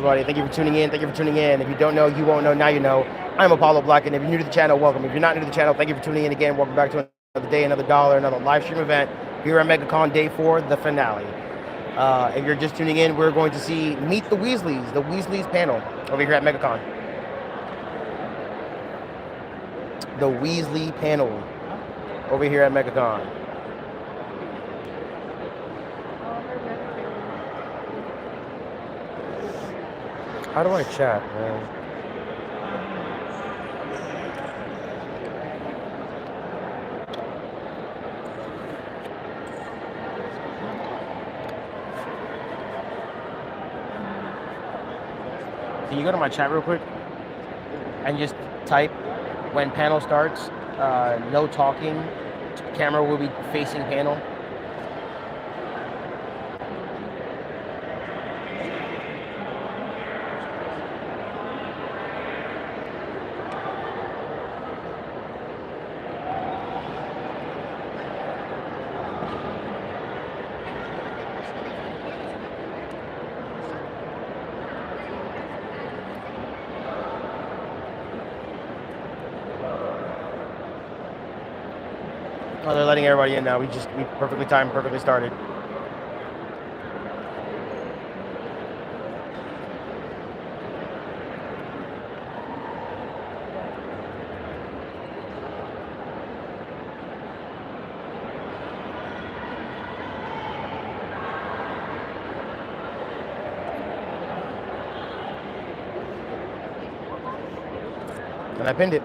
everybody. Thank you for tuning in. Thank you for tuning in. If you don't know, you won't know. Now you know. I'm Apollo Black, and if you're new to the channel, welcome. If you're not new to the channel, thank you for tuning in again. Welcome back to another day, another dollar, another live stream event here at Megacon Day 4, the finale. If you're just tuning in, we're going to see Meet the Weasleys panel over here at Megacon. The Weasley panel over here at Megacon. How do I chat, man? Can you go to my chat real quick and just type when panel starts, no talking, camera will be facing panel. Oh, they're letting everybody in now. We perfectly timed, perfectly started. And I pinned it.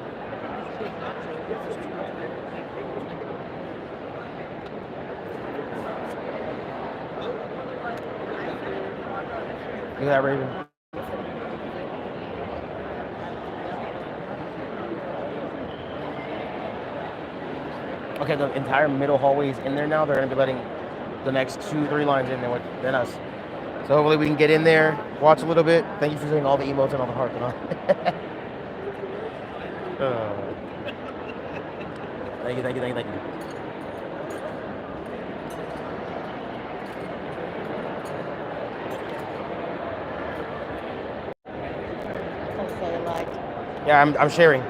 Look at that, Raven. Okay, the entire middle hallway is in there now. They're going to be letting the next 2-3 lines in there than us. So hopefully we can get in there, watch a little bit. Thank you for doing all the emotes and all the hearts and all. Thank you, thank you, thank you, thank you. Yeah, I'm sharing.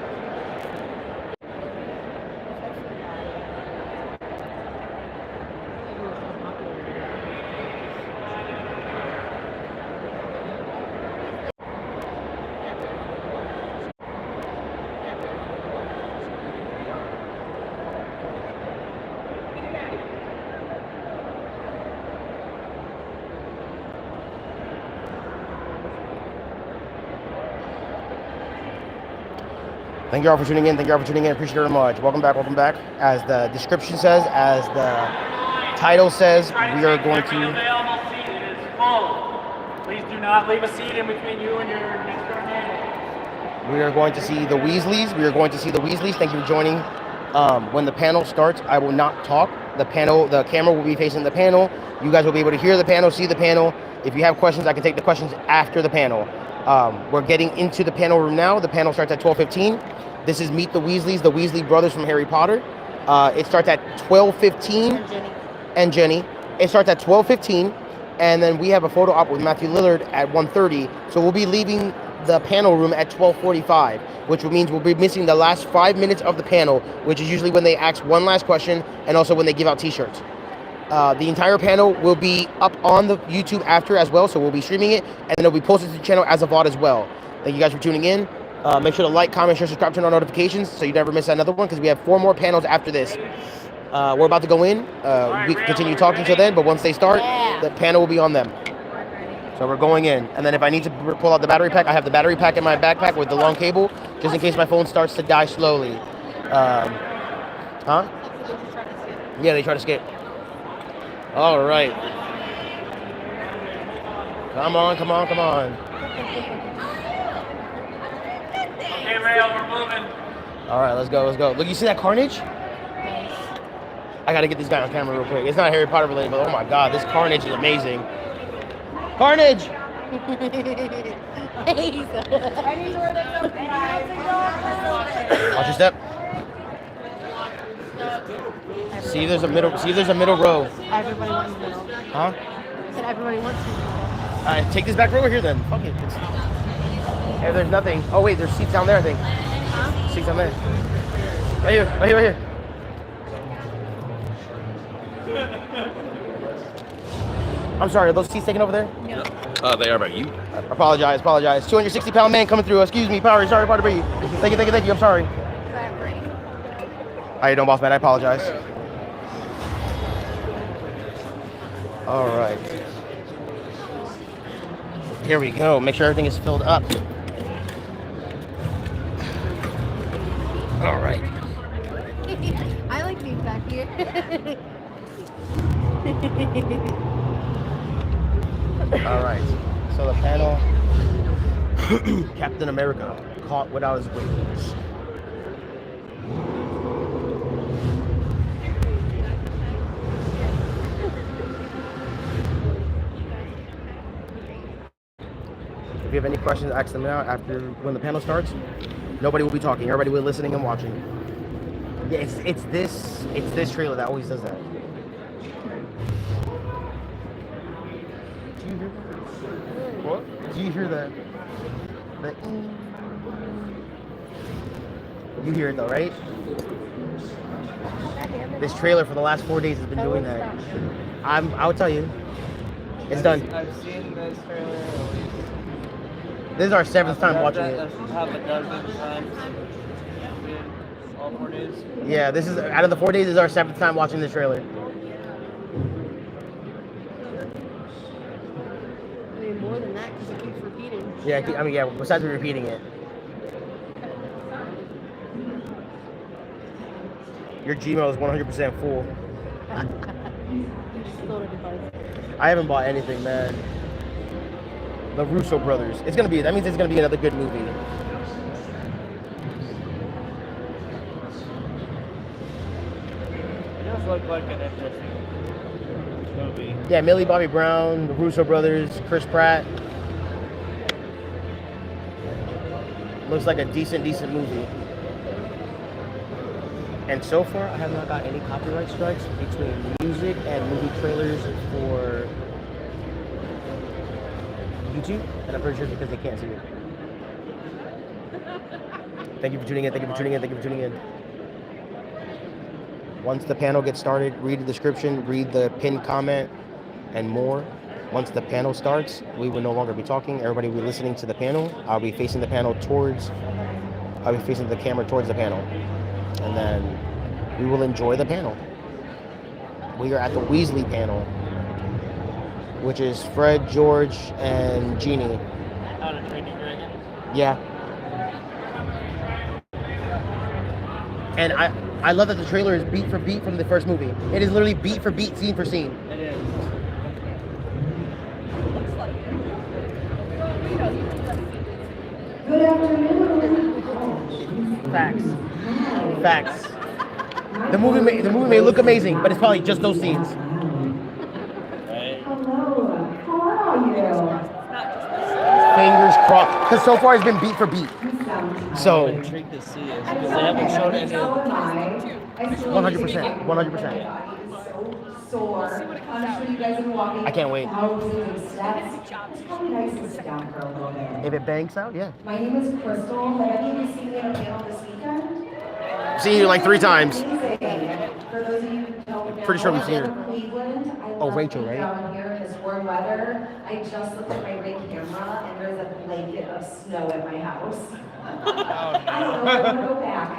Thank you all for tuning in. Thank you all for tuning in. Appreciate it very much. Welcome back. Welcome back. As the description says, as the title says, we are going to. Available seat. It is full. Please do not leave a seat in between you and your next door neighbor. We are going to see the Weasleys. We are going to see the Weasleys. Thank you for joining. When the panel starts, I will not talk. The camera will be facing the panel. You guys will be able to hear the panel, see the panel. If you have questions, I can take the questions after the panel. We're getting into the panel room now. The panel starts at 12:15. This is Meet the Weasleys, the Weasley brothers from Harry Potter. It starts at 12:15. And Jenny. It starts at 12:15, and then we have a photo op with Matthew Lillard at 1:30. So we'll be leaving the panel room at 12:45, which means we'll be missing the last 5 minutes of the panel, which is usually when they ask one last question and also when they give out t-shirts. The entire panel will be up on the YouTube after as well, so we'll be streaming it, and then it'll be posted to the channel as a VOD as well. Thank you guys for tuning in. Make sure to like, comment, share, subscribe, turn on notifications so you never miss another one, because we have 4 more panels after this. We're about to go in. We can continue talking till then, but once they start, the panel will be on them. So we're going in. And then if I need to pull out the battery pack, I have the battery pack in my backpack with the long cable, just in case my phone starts to die slowly. Huh? Yeah, they try to skip. All right. Come on, come on, come on. Okay, Rail, we're moving. All right, let's go, let's go. Look, you see that carnage? I gotta get this guy on camera real quick. It's not Harry Potter related, but oh my god, this carnage is amazing. Carnage! Watch your step. See if there's a middle row. Everybody wants middle. Huh? I said everybody wants middle. Take this back row over here then. Fuck it. Hey, there's nothing. Oh wait, there's seats down there, I think. Seats down there. Right here, right here, right here. I'm sorry, are those seats taken over there? No. They are about you. I apologize. 260-pound man coming through. Excuse me, sorry to breathe. Thank you. I'm sorry. How you doing, boss man? I apologize. All right. Here we go. Make sure everything is filled up. All right. I like these back here. All right. So the panel, Captain America, caught without his wings. If you have any questions, ask them now after when the panel starts. Nobody will be talking. Everybody will be listening and watching. Yeah, it's this trailer that always does that. What? Do you hear that? You hear it though, right? This trailer for the last 4 days has been doing that. I'll tell you. It's done. I've seen this trailer. This is our 7th time watching it. Half a dozen times. All 4 days. Yeah, this is out of the 4 days. This is our 7th time watching this trailer. I mean, more than that because it keeps repeating. Yeah, besides repeating it. Your Gmail is 100% full. I haven't bought anything, man. The Russo brothers. That means it's gonna be another good movie. It does look like an interesting movie. Yeah, Millie Bobby Brown, the Russo brothers, Chris Pratt. Looks like a decent movie. And so far, I have not got any copyright strikes between music and movie trailers for YouTube, and I'm pretty sure it's because they can't see it. Thank you for tuning in. Once the panel gets started, read the description, read the pinned comment, and more. Once the panel starts, we will no longer be talking. Everybody will be listening to the panel. I'll be facing the camera towards the panel. And then we will enjoy the panel. We are at the Weasley panel, which is Fred, George, and Jeannie. How to Train Your Dragon. Yeah. And I love that the trailer is beat for beat from the first movie. It is literally beat for beat, scene for scene. It is. Good afternoon. Facts. The movie may look amazing, but it's probably just those scenes. Right. Hello. How are you? Fingers crossed. Because so far it's been beat for beat. So, I'm intrigued to see it because they haven't shown any of 100%. 100%. Sore. I'm sure you guys have been walking. I can't wait. Thousands of steps. It's probably nice to sit down for a little bit. If it banks out, yeah. My name is Crystal. Have any of you seen me on a panel this weekend? Seen you like 3 times. Amazing. For those of you who don't know, Pretty sure we've seen her. I live in Cleveland. I Oh, love Rachel, being right? down here in this warm weather. I just looked at my rig camera and there's a blanket of snow at my house. I don't know if I want to go back.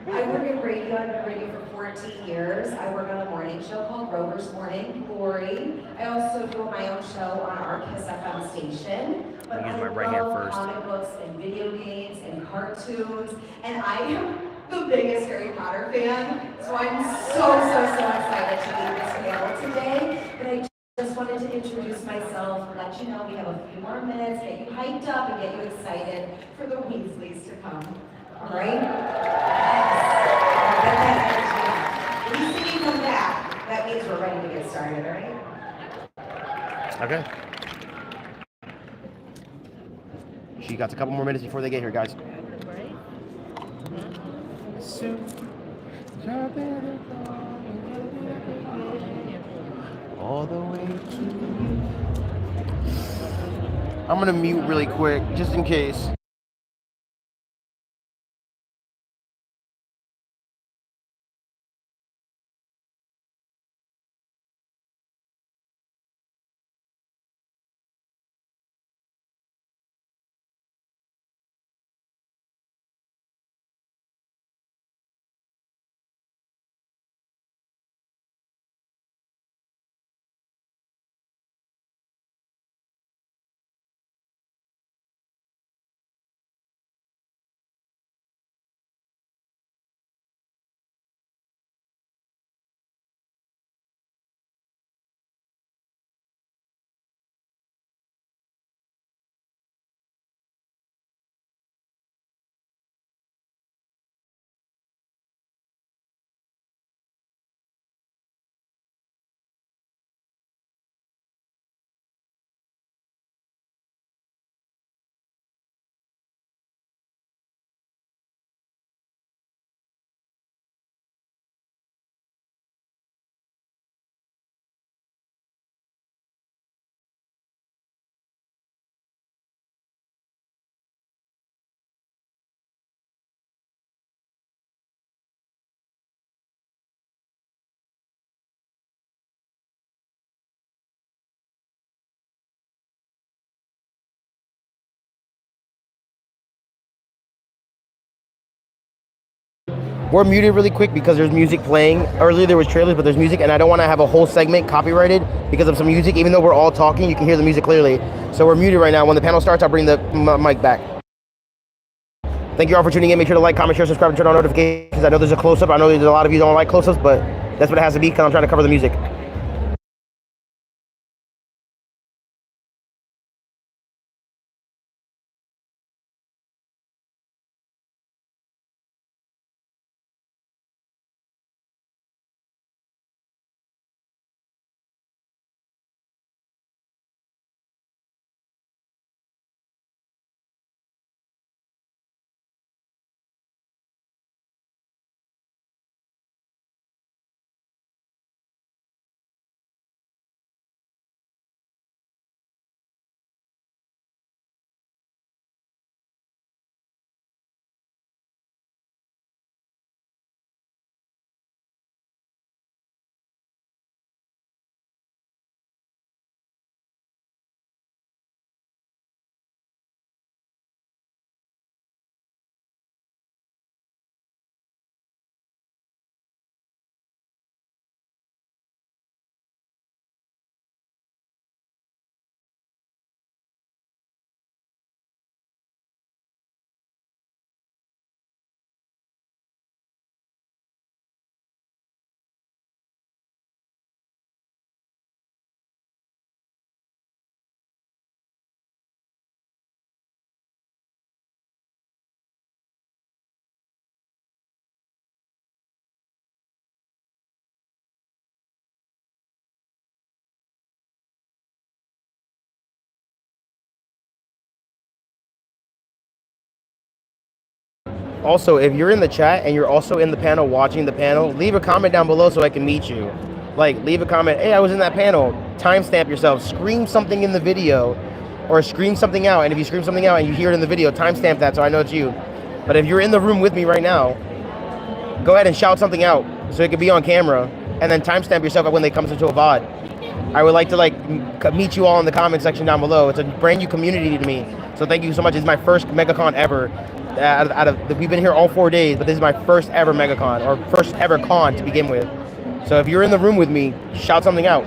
I work in radio. I've been radio for 14 years. I work on a morning show called Rover's Morning Glory. I also do my own show on our KISS FM station. But I'll use I my right hand love first. comic books and video games and cartoons. And I am the biggest Harry Potter fan. So I'm so excited to lead this panel today. But I just wanted to introduce myself, let you know we have a few more minutes, get you hyped up and get you excited for the Weasleys to come. All right? Yes. When you see me come back, that means we're ready to get started, all right? Okay. She got a couple more minutes before they get here, guys. All the way to you. I'm gonna mute really quick, just in case. We're muted really quick because there's music playing. Earlier there was trailers, but there's music, and I don't want to have a whole segment copyrighted because of some music. Even though we're all talking, you can hear the music clearly. So we're muted right now. When the panel starts, I'll bring the mic back. Thank you all for tuning in. Make sure to like, comment, share, subscribe, and turn on notifications. I know there's a close-up. I know there's a lot of you don't like close-ups, but that's what it has to be because I'm trying to cover the music. Also, if you're in the chat and you're also in the panel watching the panel, leave a comment down below so I can meet you. Like, leave a comment, hey, I was in that panel. Timestamp yourself. Scream something in the video or scream something out. And if you scream something out and you hear it in the video, timestamp that so I know it's you. But if you're in the room with me right now, go ahead and shout something out so it can be on camera and then timestamp yourself when they comes into a VOD. I would like to meet you all in the comment section down below. It's a brand new community to me. So thank you so much. It's my first Megacon ever. We've been here all 4 days, but this is my first ever Megacon, or first ever con to begin with. So if you're in the room with me, shout something out.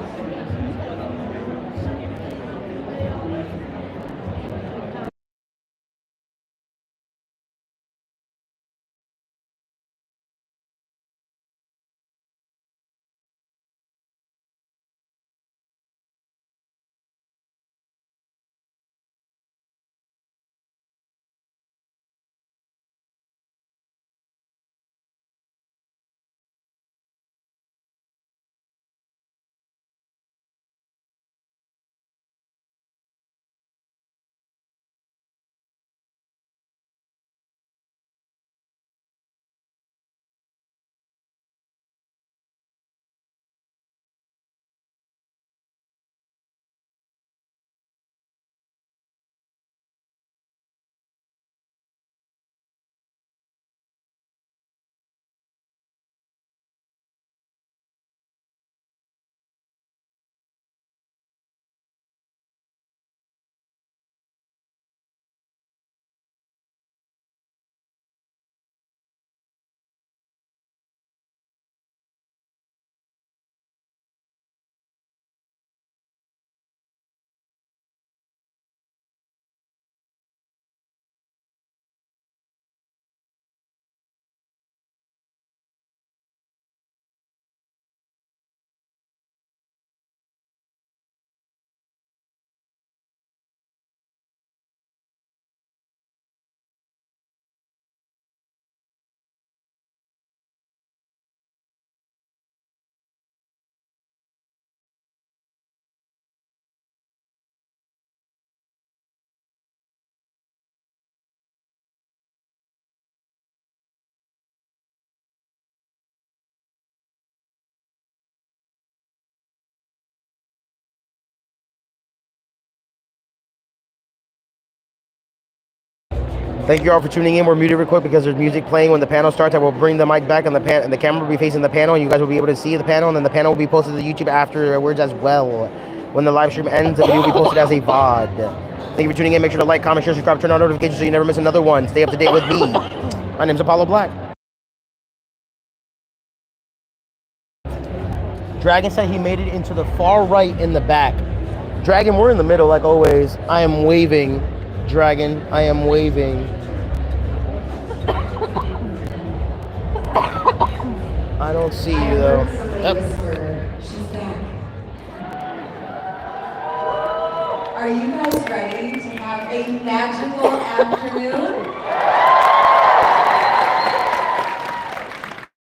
Thank you all for tuning in. We're muted real quick because there's music playing. When the panel starts, I will bring the mic back and the camera will be facing the panel, and you guys will be able to see the panel, and then the panel will be posted to YouTube afterwards as well. When the live stream ends, the video will be posted as a VOD. Thank you for tuning in. Make sure to like, comment, share, subscribe, turn on notifications so you never miss another one. Stay up to date with me. My name's Apollo Black. Dragon said he made it into the far right in the back. Dragon, we're in the middle like always. I am waving. Dragon, I am waving. I don't see you though. She's back. Are you guys ready to have a magical afternoon?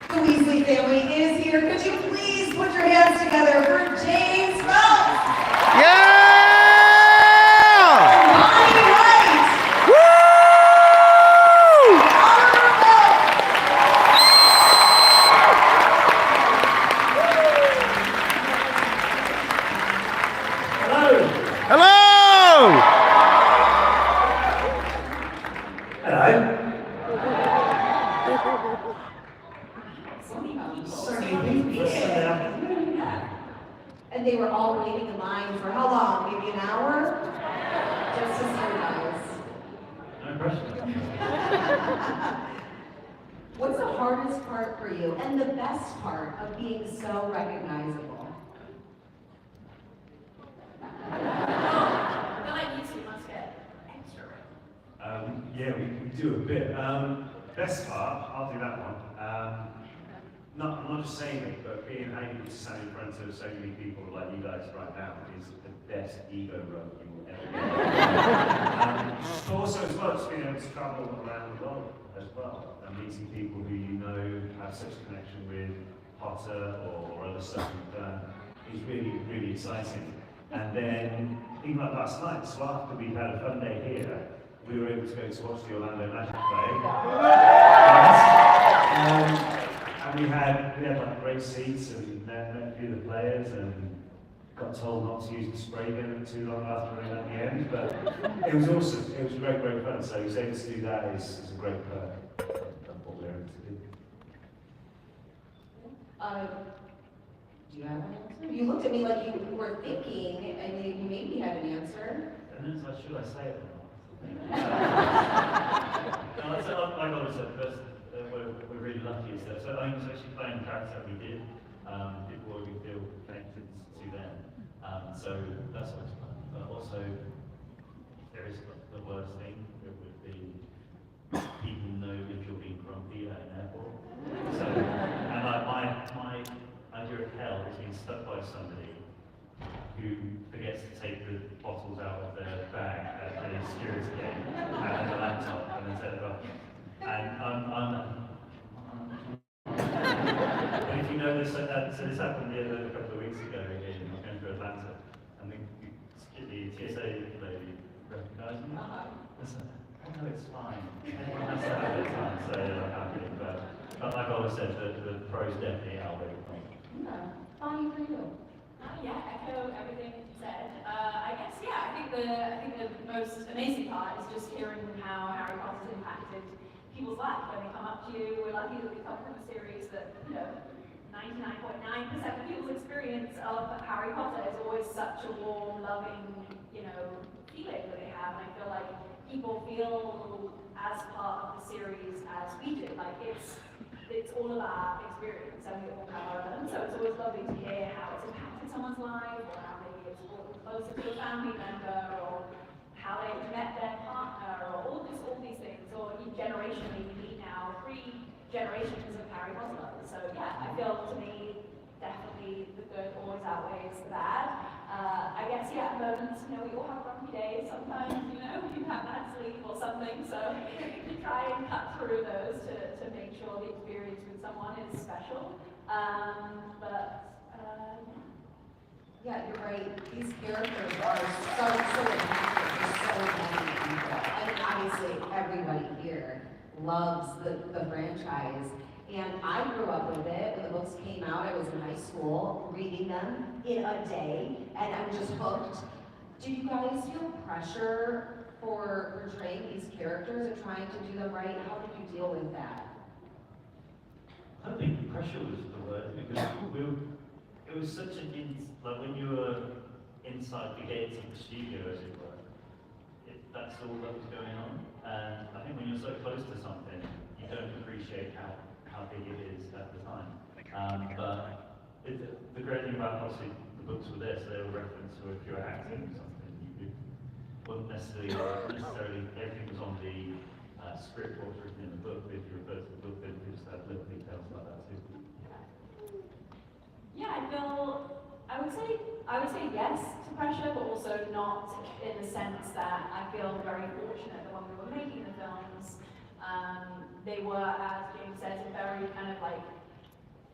The Weasley family is here. Could you please put your hands together for James Rose? Yeah! Bonnie Wright. Woo! Hello! And they were all waiting in line for how long? Maybe an hour? Just to see you guys. No pressure. What's the hardest part for you and the best part of being so recognizable? Yeah, we do a bit. Best part, I'll do that one. I'm not just saying it, but being able to stand in front of so many people like you guys right now is the best ego rub you will ever get. Also, as well, just being able to travel around the world as well and meeting people who you know have such a connection with Potter or other stuff you've done is really, really exciting. And then, even like last night, so after we had a fun day here, we were able to go to watch the Orlando Magic play. And we had like great seats and met a few of the players and got told not to use the spray gun too long after at the end. But it was awesome. It was great, great fun. So he was able to do that is a great perk of what we're able to do. Do you have an answer? You looked at me like you were thinking and you maybe had an answer. And then should I say it or not? Like I said, first, we're really lucky. So I was actually playing the character that we did. People already feel connected to them. So that's always fun. But also, if there is the worst thing, it would be people know if you're being grumpy at an airport. So, and like my idea of hell is being stuck by somebody who forgets to take the bottles out of their bag at the security gate and the laptop and then set it up. And and if you know this, so this happened a couple of weeks ago in going to Atlanta, and the TSA lady recognised me. I said, oh no, it's fine. Everyone has to have their time, so I'm happy. But like I always said, the pros definitely outweigh the cons. Yeah. Bonnie, for you. Yeah, echo everything you said. I guess, yeah, I think the most amazing part is just hearing how Harry Potter's impacted people's lives when they come up to you. We're lucky that we come from a series that, 99.9% of people's experience of Harry Potter is always such a warm, loving, feeling that they have. And I feel like people feel as part of the series as we do. Like it's all of our experience and we all have our own. So it's always lovely to hear how it's impacted someone's life, or how maybe it's brought them closer to a family member, or how they met their partner, or all these things. Or generationally, we meet now 3 generations of Harry Potter lovers. So yeah, I feel to me definitely the good always outweighs the bad. I guess yeah, at moments, we all have grumpy days. Sometimes, you have bad sleep or something. So you try and cut through those to make sure the experience with someone is special. Yeah, you're right. These characters are so impactful for so many people. I mean, obviously, everybody here loves the franchise. And I grew up with it. When the books came out, I was in high school reading them in a day, and I'm just hooked. Do you guys feel pressure for portraying these characters and trying to do them right? How did you deal with that? I don't think pressure was the word, because it was such an like when you were inside the gates of the studio, as it were, that's all that was going on. And I think when you're so close to something, you don't appreciate how big it is at the time. But the great thing about obviously the books were there, so they were referenced to if you were acting or something. Wasn't necessarily everything was on the script or written in the book, but if you refer to the book, then you just have little details like that too. Yeah, I would say yes to pressure, but also not in the sense that I feel very fortunate that when we were making the films, they were, as James says, a very kind of like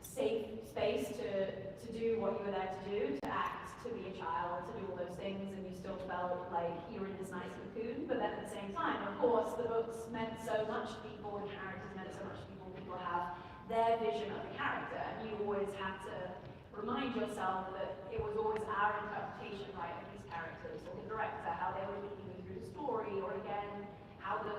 safe space to do what you were there to do, to act, to be a child, to do all those things, and you still felt like you were in this nice cocoon. But then at the same time, of course, the books meant so much to people, the characters meant so much to people. People have their vision of the character, and you always have to remind yourself that it was always our interpretation, right, of these characters, or the director, how they were leading you through the story, or again, how the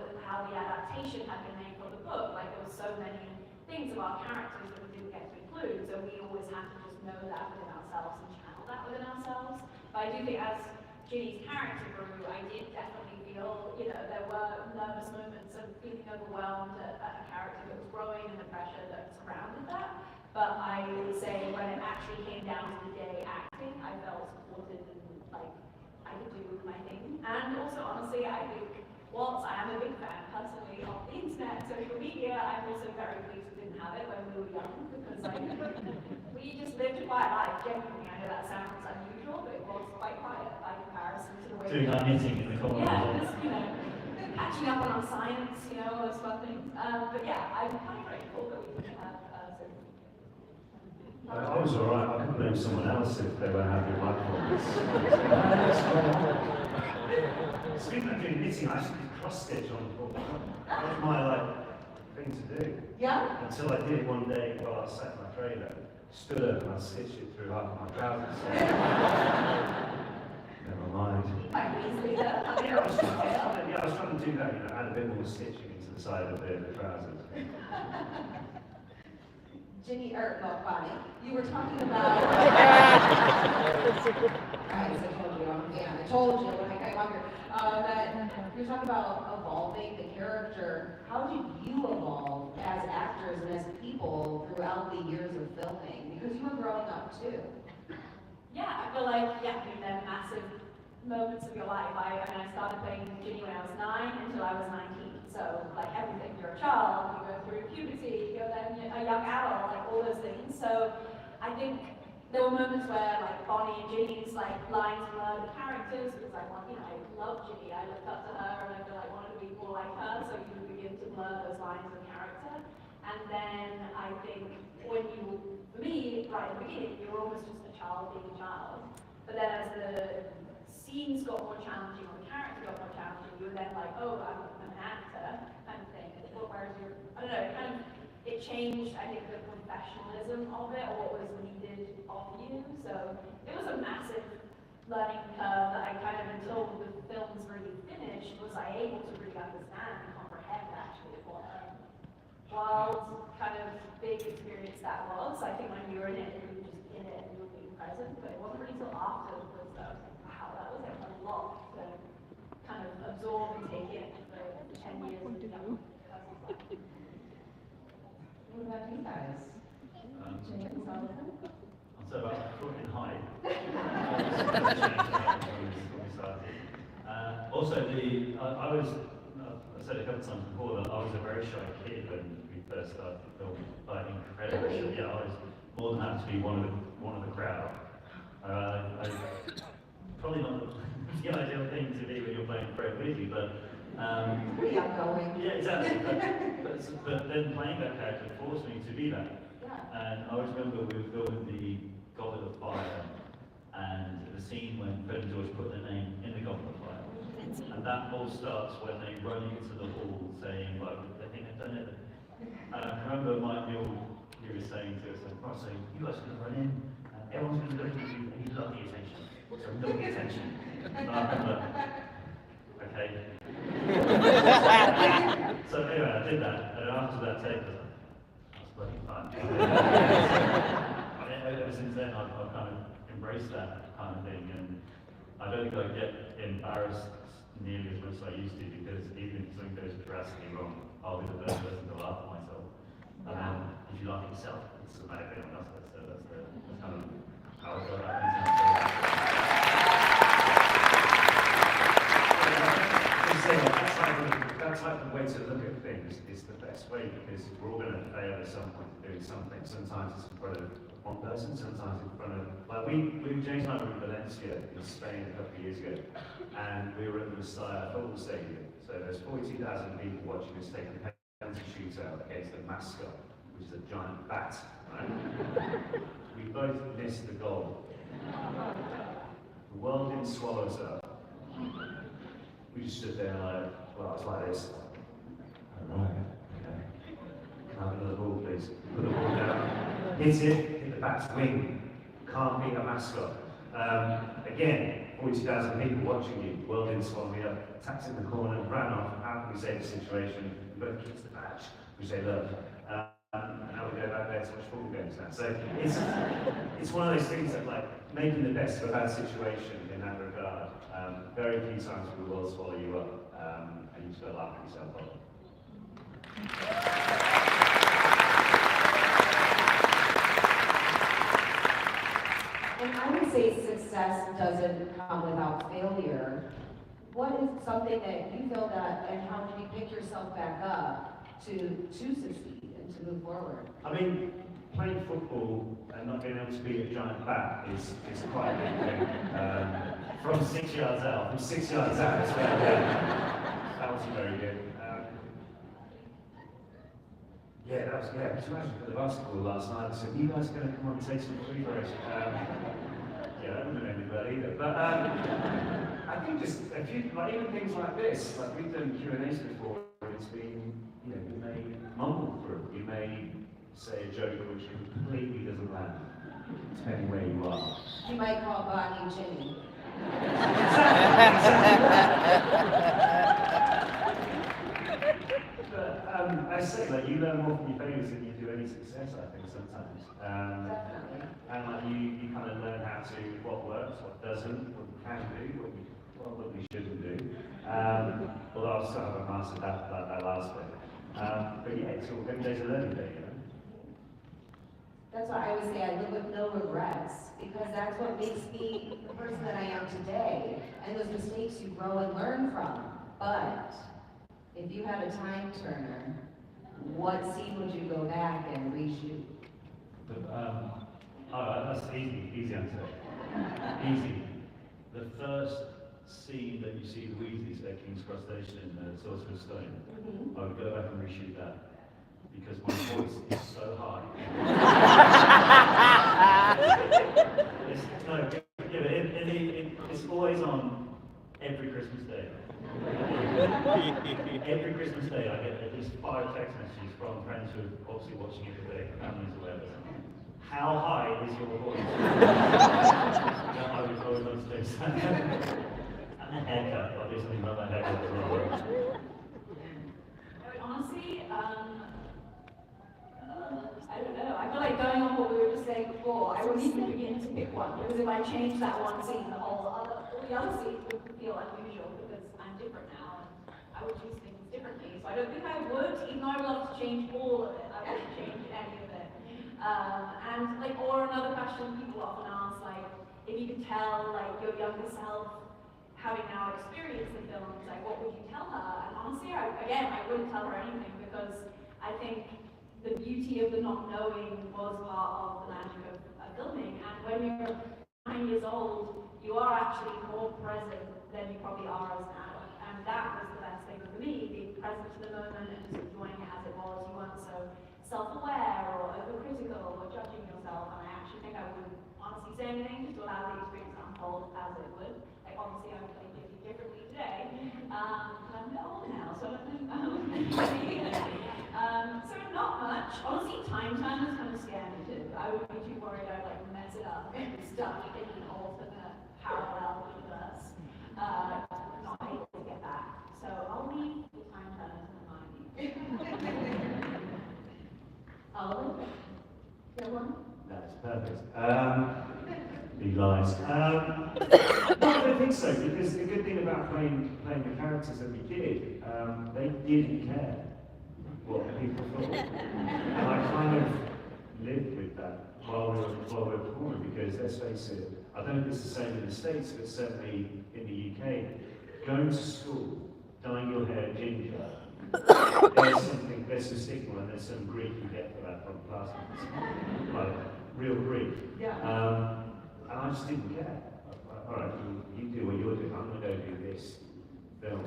adaptation had been made for the book. Like there were so many things about characters that we didn't get to include, so we always have to just know that within ourselves and channel that within ourselves. But I do think as Ginny's character grew, I did definitely feel, there were nervous moments of feeling overwhelmed at a character that was growing and the pressure that surrounded that. But I would say when it actually came down to the day acting, I felt supported and like I could do my thing. And also honestly, I think whilst I am a big fan personally of the internet, social media, I'm also very pleased we didn't have it when we were young, because like we just lived a quiet life. Genuinely, I know that sounds unusual, but it was quite quiet by comparison to the way Doing our knitting in the corner. yeah, just catching up on our science, all those fun things. But yeah, I'm kind of grateful that we didn't have social media. I was alright, I could blame someone else if they were having platforms. Speaking of doing knitting, I actually did cross stitch on the book. That was my thing to do. Yeah? Until I did it one day while I was sat in my trailer, stood up and I stitched it through half of my trousers. Never mind. Yeah, I was trying to do that, add a bit more stitching into the side of the trousers. Bonnie, you were talking about. I told you when I got younger. That you were talking about evolving the character. How did you evolve as actors and as people throughout the years of filming? Because you were growing up too. Yeah, I feel like, they're massive moments of your life. I started playing Ginny when I was 9 until I was 19. So, like everything, you're a child, you go through puberty, you go then a young adult, like all those things. So, I think there were moments where, like Bonnie and Ginny's lines were the characters, because I love Ginny, I looked up to her, and I feel like I wanted to be more like her. So you begin to blur those lines of character. And then I think for me, right at the beginning, you were almost just a child being a child. But then as the scenes got more challenging, or the character got more challenging, you were then like, oh, I'm an actor, kind of thing. Whereas it changed, I think, the professionalism of it, or what was needed of you. So it was a massive learning curve that I until the films really finished, was I able to really understand and comprehend actually what wild, big experience that was. I think when you were in it, you were just in it and you were being present, but it wasn't really until afterwards that I was like, wow, that was a lot to absorb and take in for 10 years. What about you guys? James, Sullivan? I'll say about Fortnite and Hyde. Also, I said a couple of times before that I was a very shy kid when we first started filming, but incredibly shy. Yeah, I was more than happy to be one of the crowd. Probably not the ideal thing to be when you're playing Fred Weasley, but pretty outgoing. yeah, exactly. But then playing that character forced me to be that. Yeah. And I always remember we were filming the Goblet of Fire, and the scene when Fred and George put their name in the Goblet of Fire. And that all starts when they run into the hall saying, I think they've done it. And I remember Mike Mule, he was saying to us, so you guys are going to run in, and everyone's going to look at you, and you love the attention. So love the attention. And I remember, I cake. So anyway, I did that, and after that tape, I was like, that's bloody fun. And ever since then, I've kind of embraced that kind of thing, and I don't think I get embarrassed nearly as much as I used to, because even if something goes drastically wrong, I'll be the first person to laugh at myself. And then if you laugh at yourself, it doesn't matter if anyone else does. So that's kind of how I feel about things. That type of way to look at things is the best way, because we're all going to fail at some point doing something. Sometimes it's in front of one person, sometimes in front of, like James and I were in Valencia in Spain a couple of years ago, and we were at the Messiah football stadium. So there's 42,000 people watching us take a penalty shootout against the mascot, which is a giant bat, right? We both missed the goal. The world didn't swallow us up. We just stood there like, well, it's like this. Alright, okay. Can I have another ball, please? Put the ball down. Hit the bat's wing. Can't beat a mascot. Again, 40,000 people watching you. The world didn't swallow me up. Tapped in the corner, ran off. How can we save the situation? We both kiss the badge. We say, look. And now we go back there to watch football games now. So it's one of those things that, like, making the best of a bad situation in that regard. Very few times will the world swallow you up, and you just got to laugh at yourself off. And I would say success doesn't come without failure. What is something that you failed at, and how did you pick yourself back up to succeed and to move forward? I mean, playing football and not being able to beat a giant bat is quite a big thing. From 6 yards out, it's very good. That was very good. Yeah, that was, yeah, just imagine for the basketball last night, I said, you guys are going to come on and take some free throws? Yeah, that wouldn't have ended well either. But I think just a few, like even things like this, like we've done Q&As before, it's been, you know, we may mumble through, we may say a joke which completely doesn't land, depending where you are. You might call Bonnie Jimmy. But I say, like, you learn more from your failures than you do any success, I think, sometimes. Definitely. And like you kind of learn how to, what works, what doesn't, what you can do, what you shouldn't do. Although I still haven't mastered that last bit. But yeah, it's all every day's a learning day, you know. That's why I always say I live with no regrets, because that's what makes me the person that I am today. And those mistakes you grow and learn from. But if you had a time turner, what scene would you go back and reshoot? That's easy answer. Easy. The first scene that you see the Weasleys at King's Cross Station in the Sorcerer's Stone, I would go back and reshoot that. Because my voice is so high. It's always on every Christmas day. Every Christmas day I get at least 5 text messages from friends who are obviously watching it with their families or whatever. How high is your voice? I would love to do that. And a haircut, obviously, not that haircut as well. Honestly, I don't know. I feel like going on what we were just saying before, I wouldn't even begin to pick one, because if I changed that one scene, all the other scenes would feel unusual, because I'm different now, and I would choose things differently. So I don't think I would, even though I would love to change all of it, I wouldn't change any of it. And like, or another question people often ask, like, if you could tell like your younger self, having now experienced the films, like what would you tell her? And honestly, I wouldn't tell her anything, because I think the beauty of the not knowing was part of the magic of filming. And when you're 9 years old, you are actually more present than you probably are as an adult. And that was the best thing for me, being present to the moment and just enjoying it as it was. You weren't so self-aware or overcritical or judging yourself. And I actually think I wouldn't honestly say anything, just to allow the experience to unfold as it would. Like obviously I would play Vicky differently today. I'm a bit older now, so I don't think so not much. Honestly, time turners kind of scare me too. I would be too worried I'd like mess it up and stuck in an alternate parallel universe. Not able to get back. Perfect. He lies. No, I don't think so, because the good thing about playing the characters that we did, they didn't care what people thought. And I kind of lived with that while we were performing, because let's face it, I don't know if it's the same in the States, but certainly in the UK, going to school, dyeing your hair ginger, there's some stigma and there's some grief you get for that from classmates, like real grief. Yeah. And I just didn't care. All right, you do what you're doing. I'm going to go do this film.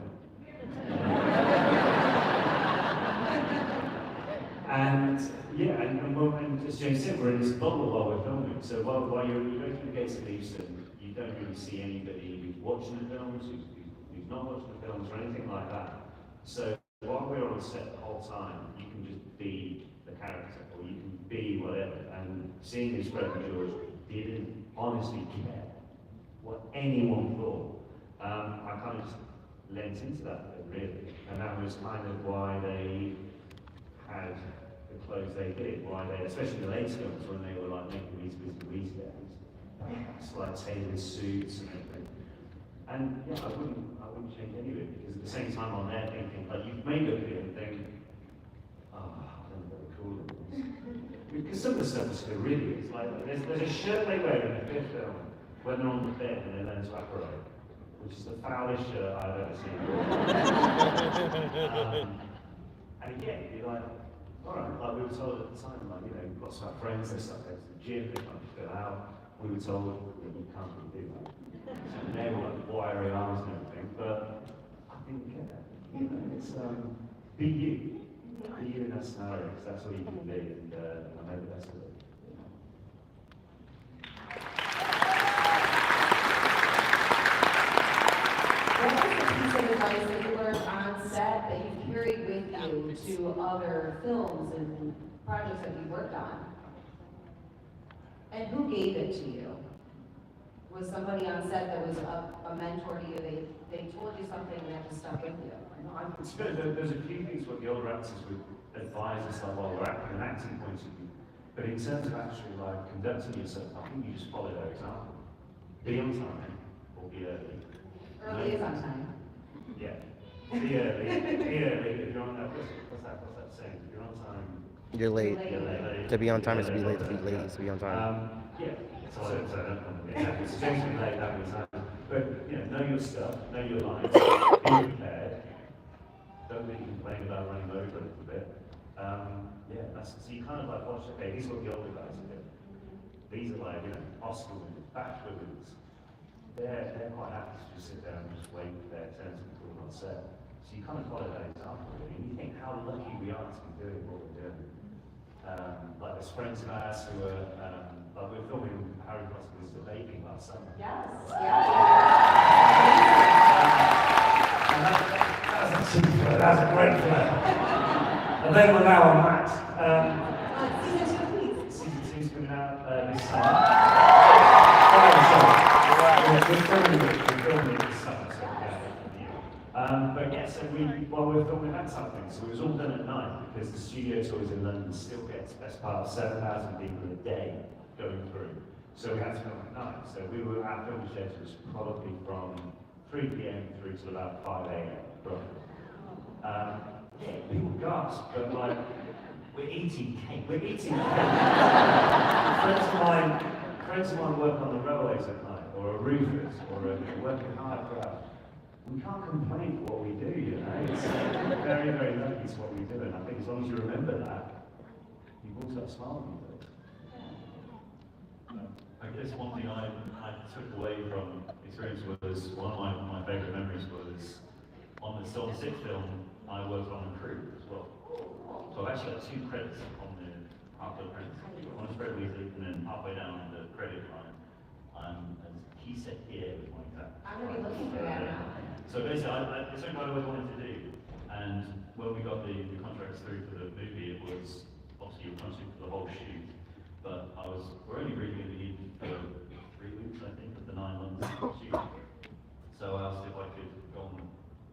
And yeah, and as James said, we're in this bubble while we're filming. So while you're going through the gates of Euston, you don't really see anybody who's watching the films, who's not watching the films, or anything like that. So while we're on set the whole time, you can just be the character, or you can be whatever. And seeing this Fred and George didn't honestly care what anyone thought. I kind of just lent into that bit, really. And that was kind of why they had the clothes they did, why they, especially the later films when they were like making these Weasleys, it's like tailored suits and everything. And yeah, I wouldn't change any of it, because at the same time I'm there thinking, like, you may look at it and think, oh, I don't know what to call it. Because some of the stuff is still really, it's like, there's a shirt they wear in the fifth film when they're on the bed and they learn to apparate, which is the foulest shirt I've ever seen. And again, you're like, all right, like we were told at the time, like, you know, we've got some friends, they start going to the gym, they can't fill out. We were told that you can't really do that. And they were like wiry arms and everything, but I didn't get that. You know, it's be you. Be you in that scenario, because that's what you can be, and I made the best of it. What was the piece of advice that you learned on set that you carried with you to other films and projects that you worked on? And who gave it to you? Was somebody on set that was a mentor to you? They told you something and that just stuck with you? No, it's good. There's a few things what the older actors would advise us like while we're acting, an acting point of view. But in terms of actually like conducting yourself, I think you just follow their example. Be on time or be early. Early is on time. Yeah. Be early. Be early. If you're on that, what's that saying? If you're on time, You're late. You're late. To be on time is to be late. To be late is to be on time. Yeah. So exactly. So don't be late, that means that. But you know your stuff, know your lines, be prepared. Don't really complain about running over a little bit. Yeah, that's so you kind of like watch. Okay, these are what the older guys are doing. These are like Oscar winners, bachelor winners. They're quite happy to just sit there and just wait for their turn to be called on set. So you kind of follow that example, really, and you think how lucky we are to be doing what we're doing. Like there's friends of ours who are, like we're filming Harry Potter was the baking last summer. Yes. And that's a great film. And then we're now on that. Season 2, please. Season 2's coming out this summer. We're filming it this summer, so yeah. But yeah, so while we're filming that something, so it was all done at night because the studio tours in London still gets best part of 7,000 people a day going through. So we had to film at night. So our filming schedule was probably from 3 p.m. through to about 5 a.m. Yeah, people gasp, but like, we're eating cake. Friends of mine work on the railways at night, or are roofers, or are working hard for us. We can't complain for what we do, you know. It's very, very lucky it's what we do, and I think as long as you remember that, you've all got a smile on your face. I guess one thing I took away from experience was, one of my favourite memories was, on the sixth film, I worked on a crew as well. So I've actually got 2 credits on the halfway credits. One is Fred Weasley, and then halfway down the credit line, as he said here with my exact. I'm going to be looking for that now. So basically, it's something I always wanted to do, and when we got the contracts through for the movie, it was obviously you're contracted for the whole shoot, but we're only really going to be in for 3 weeks, I think, of the 9 months shoot. So I asked if I could go on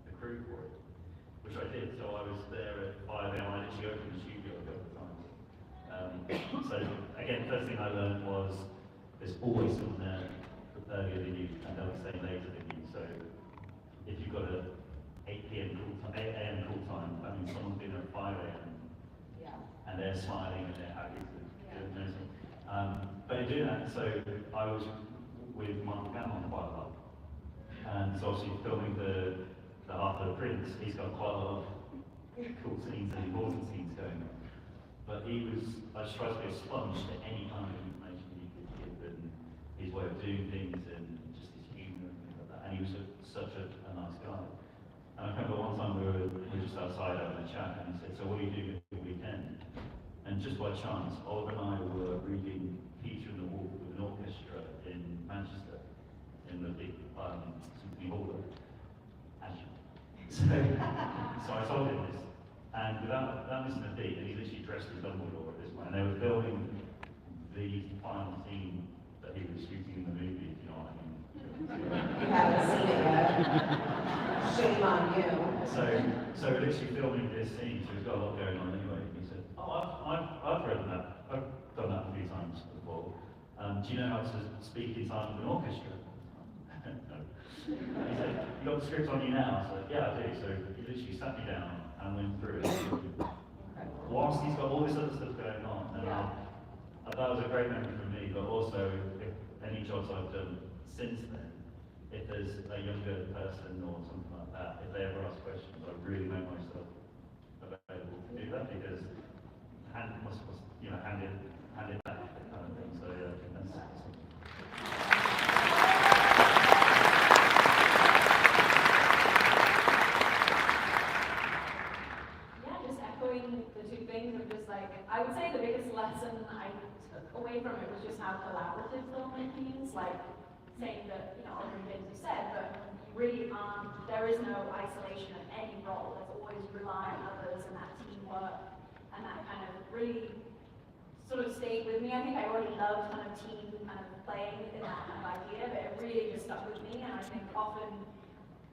the crew for it, which I did. So I was there at 5 a.m. I literally opened the studio a couple of times, So again, first thing I learned was there's always someone there earlier than you, and they'll stay later than you. So if you've got a 8 p.m. call time, 8 a.m. call time, that means someone's been at 5 a.m. and they're smiling and they're happy to do it. But in doing that, so I was with Mark Gammon quite a lot. And so obviously filming the Half-Blood Prince, he's got quite a lot of cool scenes and important scenes going on. But I just tried to be a sponge to any kind of information he could give and his way of doing things and just his humour and things like that. And he was such a nice guy. And I remember one time we were just outside having a chat and he said, so what do you do every weekend? And just by chance, Oliver and I were reading Peter and the Wolf with an orchestra in Manchester, in the big symphony hall. So I told him this, and without missing a beat, and he literally dressed as Dumbledore at this point, and they were filming the final scene that he was shooting in the movie, if you know what I mean. You haven't seen it yet. Shame on you. So we're literally filming this scene, so we've got a lot going on anyway. And he said, oh, I've read that. I've done that a few times before. Do you know how to speak in time with an orchestra? No. He said, you got the script on you now? I said, yeah, I do. So he literally sat me down and went through it. Whilst he's got all this other stuff going on, and that was a great memory for me, but also if any jobs I've done since then, if there's a younger person or something like that, if they ever ask questions, I really make myself available to do that because hand it back kind of thing. So yeah, that's just echoing the two things of just like, I would say the biggest lesson I took away from it was just how collaborative filmmaking is. Like saying that, other things you said, but you really aren't, there is no isolation of any role. There's always rely on others and that teamwork, and that kind of really sort of stayed with me. I think I already loved kind of team kind of playing in that kind of idea, but it really just stuck with me, and I think often,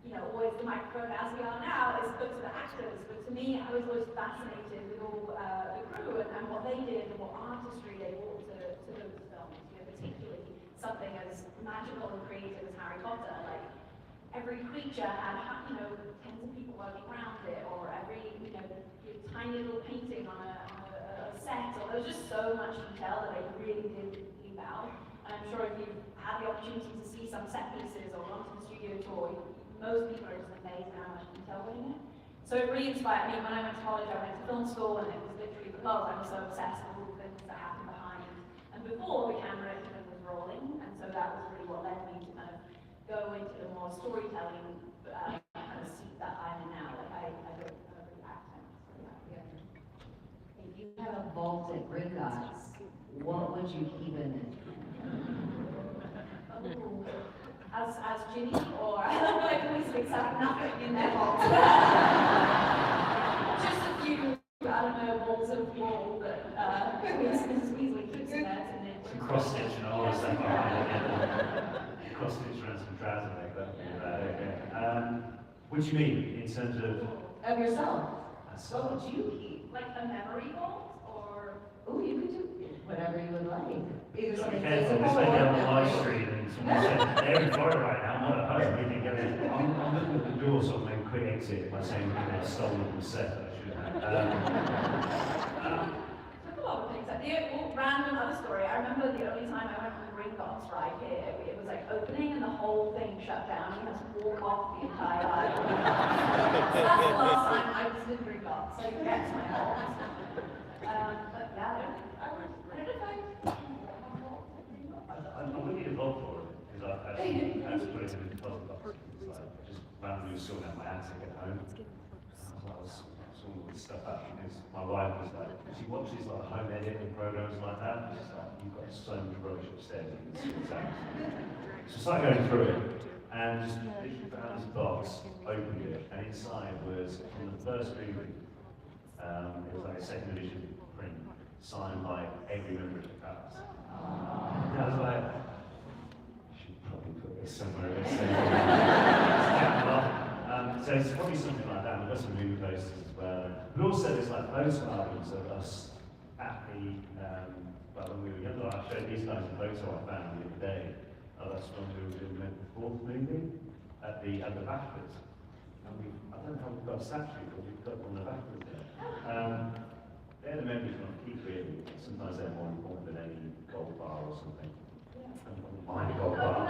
always the microphone as we are now is put to the actors, but to me, I was always fascinated with all the crew and what they did and what artistry they brought to those films, particularly something as magical and creative as Harry Potter. Like, every creature had, tens of people working around it, or every, tiny little painting on a set, or there was just so much detail that they really did leave out. And I'm sure if you've had the opportunity to see some set pieces or gone to the studio tour, most people are just amazed at how much detail went in it. So it really inspired me. When I went to college, I went to film school, and it was literally because I was so obsessed with all the things that happened behind and before the camera even was rolling. And so that was really what led me to kind of go into the more storytelling kind of seat that I'm in now. Like I don't really act. So yeah. If you had a vault at Gringotts, what would you keep in it? As Ginny, or like Weasleys have nothing in their vault. Just a few, I don't know, balls of wool that Mrs. Weasley keeps in there to knit. Some cross stitch and all this stuff behind it. Cross stitch around some trousers like that. What do you mean in terms of? Of yourself. What would you keep? Like a memory vault, or? Oh, you could do whatever you would like. Either Be something careful, physical this may be on the or live stream and someone said, they're in Florida right now, I'm not at home, we can get it. I'm looking at the door, sort of make a quick exit by saying I've stolen from the set, I should have. Took a lot of things. Random other story. I remember the only time I went on the Gringotts ride here, it was like opening and the whole thing shut down. You had to walk off the entire ride. So that's the last time I was in Gringotts, so you get to my home. But yeah, I don't know if I'm looking at vlog for it, because I had to put it in the puzzle box. It's like, just randomly sorting out my attic at home. I was sorting all this stuff out, because my wife was like, she watches like home editing programs like that, and she's like, you've got so much rubbish upstairs, you can sort out. So I started going through it, and just literally found this box, opened it, and inside was, from the first movie, it was like a second edition print, signed by every member of the cast. And I was like, I should probably put this somewhere else. So it's probably something like that. We've got some movie posters as well. But also there's like photo albums of us at the, well, when we were younger, I showed these guys a photo I found the other day. That's when we were doing the fourth movie at the backwards. And I don't know how we've got a statue, but we've got one of the backwards there. They're the memories we want to keep really. Sometimes they're more important than any gold bar or something. My gold bar.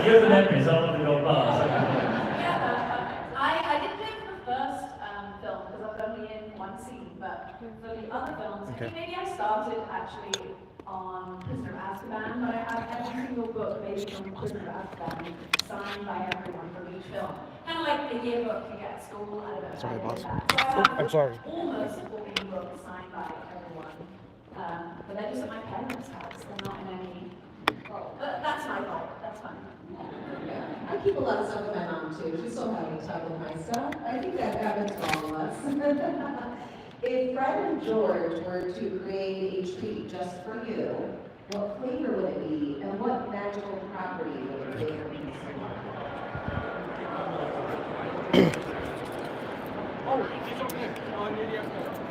You're the memories, I want the gold bars. I didn't do it for the first film because I was only in one scene, but for the other films, I think maybe I started actually on Prisoner of Azkaban, but I have every single book maybe from Prisoner of Azkaban signed by everyone from each film. Kind of like the yearbook you get at school. I don't know. Sorry, boss. So I have I'm sorry. almost 40 books signed by everyone. But they're just at my parents' house. They're not in any. Well, but that's my fault. That's fine. Yeah. I keep a lot of stuff with my mom too. She's so happy to talk with my stuff. I think that happens to all of us. If Fred and George were to create a treat just for you, what flavor would it be, and what magical property would it flavor be?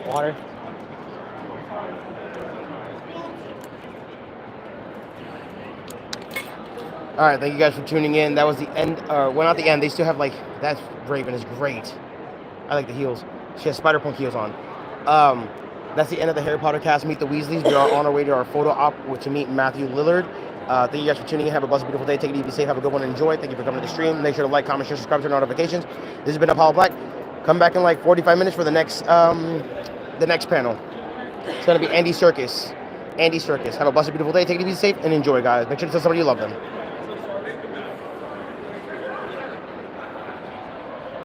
Water. All right, thank you guys for tuning in. That was the end. Well, not the end. They still have like that. Raven is great. I like the heels. She has Spider-Punk heels on. That's the end of the Harry Potter cast. Meet the Weasleys. We are on our way to our photo op to meet Matthew Lillard. Thank you guys for tuning in. Have a blessed, beautiful day. Take it easy, be safe. Have a good one. Enjoy. Thank you for coming to the stream. Make sure to like, comment, share, subscribe, turn on notifications. This has been Apollo Black. Come back in like 45 minutes for the next panel. It's gonna be Andy Serkis. Andy Serkis. Have a blessed, beautiful day. Take it easy, be safe, and enjoy, guys. Make sure to tell somebody you love them.